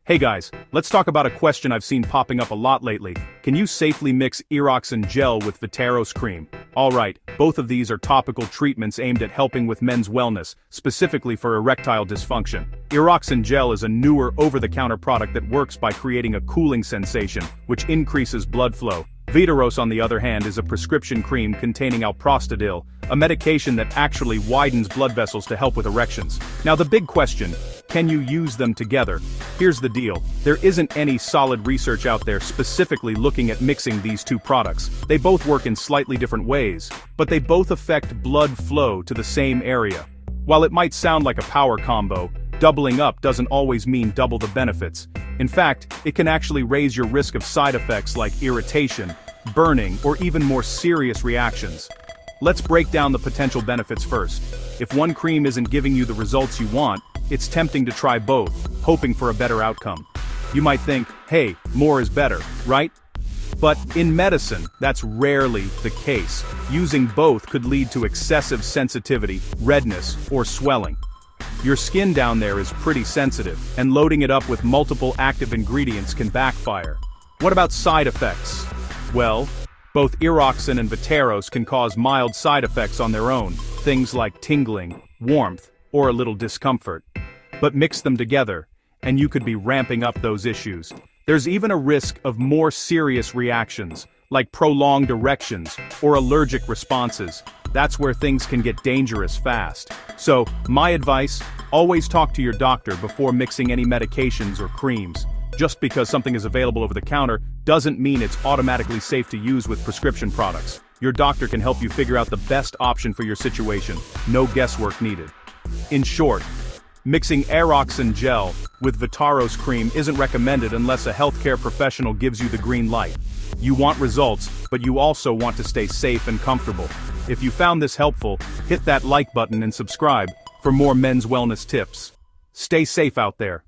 Hey guys, let's talk about a question I've seen popping up a lot lately. Can you safely mix Eroxon gel with Vitaros cream? Alright, both of these are topical treatments aimed at helping with men's wellness, specifically for erectile dysfunction. Eroxon gel is a newer over-the-counter product that works by creating a cooling sensation, which increases blood flow. Vitaros, on the other hand, is a prescription cream containing alprostadil, a medication that actually widens blood vessels to help with erections. Now the big question, can you use them together? Here's the deal, there isn't any solid research out there specifically looking at mixing these two products. They both work in slightly different ways, but they both affect blood flow to the same area. While it might sound like a power combo, doubling up doesn't always mean double the benefits. In fact, it can actually raise your risk of side effects like irritation, burning, or even more serious reactions. Let's break down the potential benefits first. If one cream isn't giving you the results you want, it's tempting to try both, hoping for a better outcome. You might think, hey, more is better, right? But in medicine, that's rarely the case. Using both could lead to excessive sensitivity, redness, or swelling. Your skin down there is pretty sensitive, and loading it up with multiple active ingredients can backfire. What about side effects? Well, both Eroxon and Vitaros can cause mild side effects on their own, things like tingling, warmth, or a little discomfort. But mix them together, and you could be ramping up those issues. There's even a risk of more serious reactions, like prolonged erections or allergic responses. That's where things can get dangerous fast. So, my advice, always talk to your doctor before mixing any medications or creams. Just because something is available over the counter doesn't mean it's automatically safe to use with prescription products. Your doctor can help you figure out the best option for your situation. No guesswork needed. In short, mixing Eroxon gel with Vitaros cream isn't recommended unless a healthcare professional gives you the green light. You want results, but you also want to stay safe and comfortable. If you found this helpful, hit that like button and subscribe for more men's wellness tips. Stay safe out there.